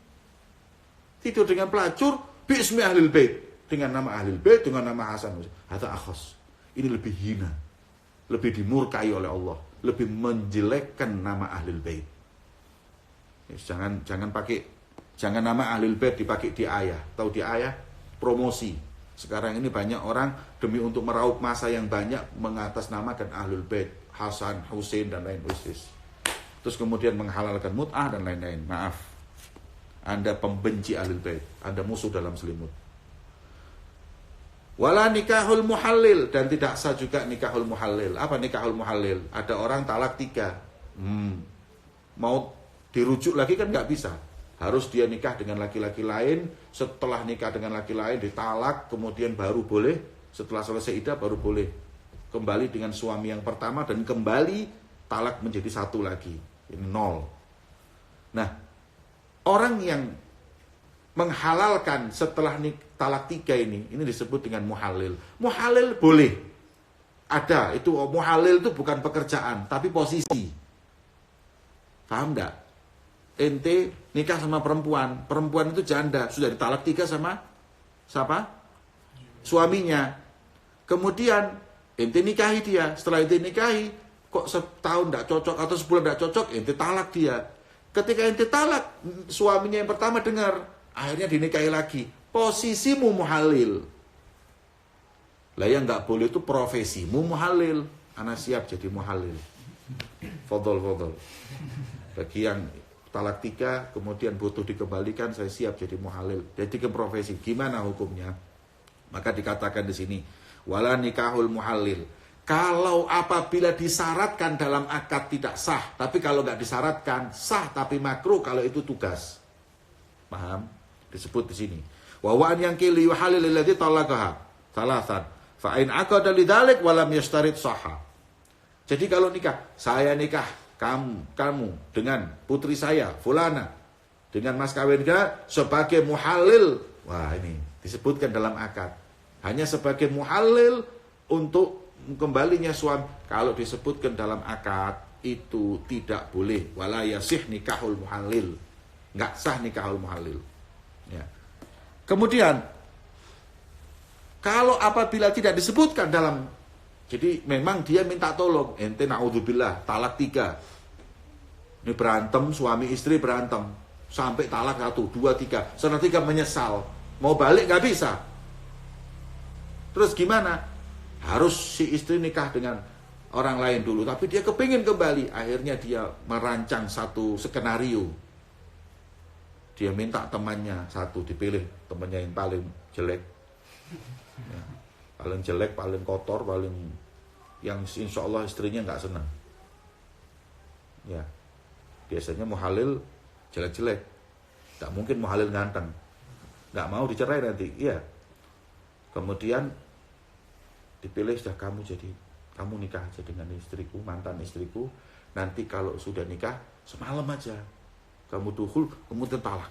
tidur dengan pelacur, bismi ahlil bait, dengan nama ahlil bait, dengan nama Hasan, atau akhos. Ini lebih hina, lebih dimurkai oleh Allah, lebih menjelekkan nama ahlil bait. Jangan nama ahlil bait dipakai di ayah. Tahu di ayah promosi. Sekarang ini banyak orang demi untuk meraup masa yang banyak mengatasnamakan ahlul bait, Hasan, Husain dan lain usis. Terus kemudian menghalalkan mut'ah dan lain-lain. Maaf, Anda pembenci ahlul bait, Anda musuh dalam selimut. Wala nikahul muhallil, dan tidak sah juga nikahul muhallil. Apa nikahul muhallil? Ada orang talak 3. Mau dirujuk lagi kan nggak bisa. Harus dia nikah dengan laki-laki lain. Setelah nikah dengan laki lain ditalak, kemudian baru boleh. Setelah selesai iddah baru boleh kembali dengan suami yang pertama, dan kembali talak menjadi 1 lagi. Ini 0. Nah, orang yang menghalalkan setelah talak 3 ini disebut dengan muhalil. Muhalil boleh. Ada, itu muhalil itu bukan pekerjaan, tapi posisi. Paham enggak? Ente nikah sama perempuan itu janda, sudah ditalak 3 sama siapa? Suaminya. Kemudian ente nikahi dia, setelah ente nikahi, kok setahun tidak cocok atau sebulan tidak cocok, ente talak dia. Ketika ente talak, suaminya yang pertama dengar, akhirnya dinikahi lagi. Posisimu muhalil. Lah yang nggak boleh itu profesimu muhalil. Ana siap jadi muhalil. Fadol. Bagi yang talak 3 kemudian butuh dikembalikan, saya siap jadi muhalil. Jadi ke profesi. Gimana hukumnya? Maka dikatakan di sini, wala nikahul muhalil. Kalau apabila disyaratkan dalam akad tidak sah, tapi kalau nggak disyaratkan sah tapi makruh kalau itu tugas. Paham? Disebut di sini. Wa wa'an yang kili yuhalil alladhi talaqaha thalathan fa in aqada lidzalik wa lam yastarid sahha. Jadi kalau nikah, saya nikah kamu dengan putri saya fulana dengan mas kawin kita sebagai muhalil. Wah, ini disebutkan dalam akad. Hanya sebagai muhalil untuk kembalinya suami. Kalau disebutkan dalam akad itu tidak boleh. Wala yasih nikahul muhalil. Enggak sah nikahul muhalil. Ya. Kemudian kalau apabila tidak disebutkan dalam, jadi memang dia minta tolong, ente naudzubillah talak 3. Ini berantem, suami istri berantem sampai talak 1, 2, 3. Setelah 3 menyesal, mau balik nggak bisa. Terus gimana? Harus si istri nikah dengan orang lain dulu, tapi dia kepingin kembali. Akhirnya dia merancang satu skenario. Dia minta temannya satu, dipilih temannya yang paling jelek, ya, paling jelek, paling kotor, paling yang insya Allah istrinya nggak senang. Ya, biasanya muhalil jelek-jelek, nggak mungkin muhalil ganteng, nggak mau dicerai nanti. Iya. Kemudian dipilih, sudah kamu nikah aja dengan istriku, mantan istriku. Nanti kalau sudah nikah semalam aja kamu dukhul, kemudian talak.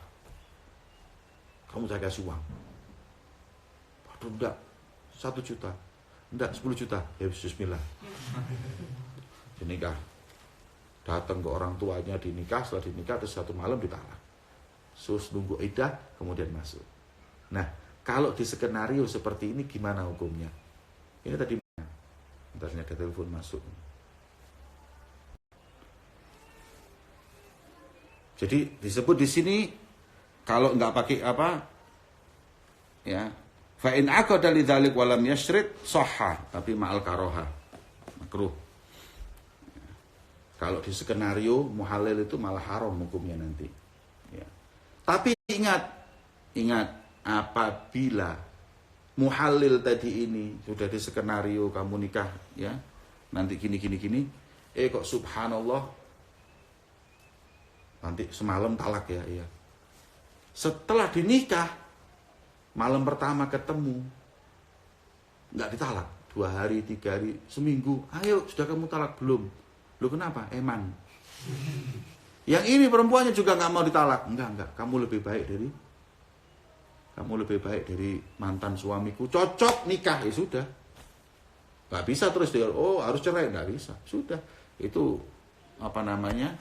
Kamu saya kasih uang. Waduh, enggak 1 juta, enggak 10 juta. Ya bismillah. Dinikah. Datang ke orang tuanya, dinikah, setelah dinikah terus 1 malam ditalak. Sus nunggu iddah kemudian masuk. Nah, kalau di skenario seperti ini gimana hukumnya? Ini tadi, bentar ada telepon masuk. Jadi disebut di sini kalau nggak pakai apa, ya, fa in aqada lidzalik wa lam yashrid sahha, tapi ma'al karoha, makruh. Kalau di skenario muhalil itu malah haram hukumnya nanti. Ya. Tapi ingat apabila muhalil tadi ini sudah di skenario kamu nikah, ya, nanti gini, kok subhanallah nanti semalam talak ya, iya. Setelah dinikah malam pertama ketemu nggak ditalak, 2 hari, 3 hari, seminggu, ayo sudah kamu talak belum? Lu kenapa? Eman. Yang ini perempuannya juga nggak mau ditalak. Enggak, kamu lebih baik dari mantan suamiku, cocok nikah, ya sudah. Nggak bisa terus dia, oh harus cerai, nggak bisa. Sudah, itu apa namanya,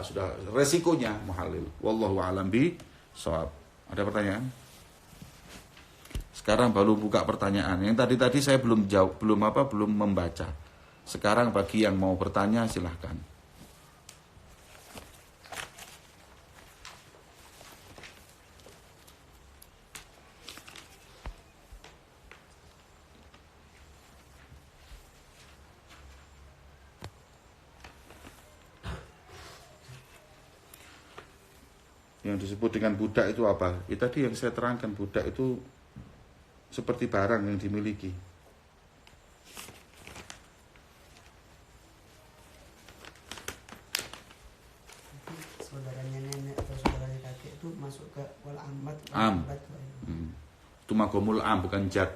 sudah resikonya muhalil. Wallahu a'lam bishawab. Ada pertanyaan? Sekarang baru buka pertanyaan. Yang tadi saya belum jawab, belum membaca. Sekarang bagi yang mau bertanya silahkan. Yang disebut dengan budak itu apa? Ya, tadi yang saya terangkan, budak itu seperti barang yang dimiliki. Saudaranya nenek atau saudaranya kakek itu masuk ke wal ambat. Itu magomul am, bukan jad.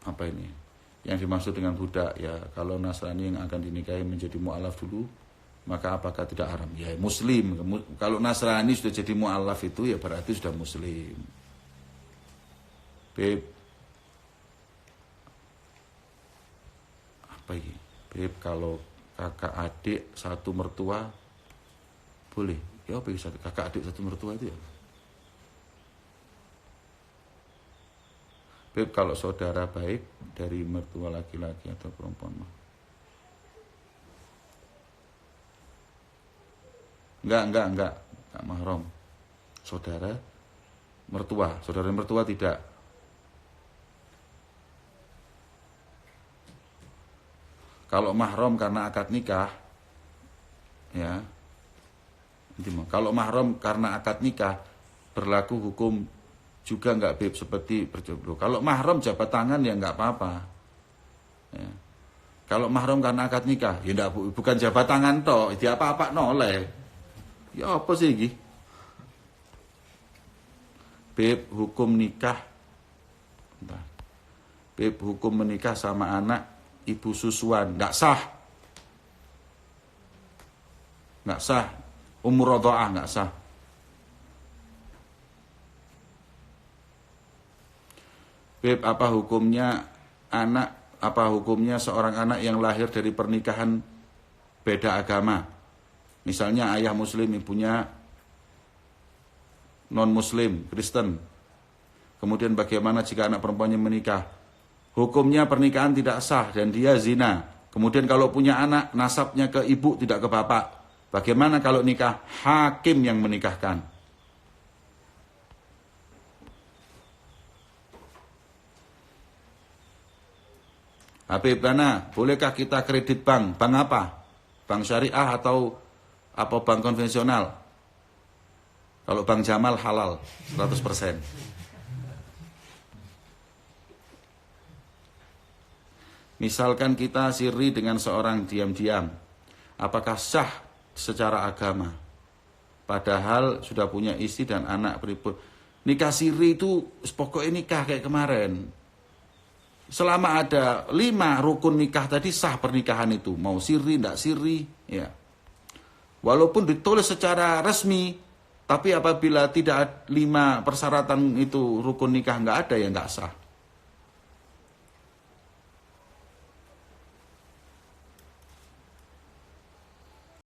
Apa ini? Yang dimaksud dengan budak, ya kalau Nasrani yang akan dinikahi menjadi mu'alaf dulu, maka apakah tidak haram? Ya muslim. Kalau Nasrani sudah jadi mu'alaf itu ya berarti sudah muslim. Beb, apa ini? Beb, kalau kakak adik satu mertua boleh? Ya apa bisa kakak adik satu mertua itu ya? Beb, kalau saudara baik dari mertua laki-laki atau perempuan mah? Enggak mahram. Saudara mertua tidak. Kalau mahram karena akad nikah, ya. Kalau mahram karena akad nikah berlaku hukum juga enggak, Beb, seperti berjodoh. Kalau mahram jabat tangan ya enggak apa-apa. Ya. Kalau mahram karena akad nikah, ya enggak, bukan jabat tangan toh, dia apa-apa noleh. Ya apa sih ini? Beb, hukum nikah. Beb, hukum menikah sama anak ibu susuan, enggak sah. Enggak sah. Umur radha'ah enggak sah. Beb, apa hukumnya seorang anak yang lahir dari pernikahan beda agama? Misalnya ayah muslim, ibunya non-muslim, Kristen. Kemudian bagaimana jika anak perempuannya menikah? Hukumnya pernikahan tidak sah dan dia zina. Kemudian kalau punya anak, nasabnya ke ibu tidak ke bapak. Bagaimana kalau nikah? Hakim yang menikahkan. Habib Lana, bolehkah kita kredit bank? Bank apa? Bank syariah atau apa bank konvensional? Kalau Bank Jamal halal 100%. Misalkan kita siri dengan seorang diam-diam, apakah sah secara agama? Padahal sudah punya istri dan anak pripun. Nikah siri itu pokoknya nikah kayak kemarin. Selama ada 5 rukun nikah tadi sah pernikahan itu. Mau siri, tidak siri, ya. Walaupun ditulis secara resmi, tapi apabila tidak 5 persyaratan itu rukun nikah nggak ada, ya nggak sah.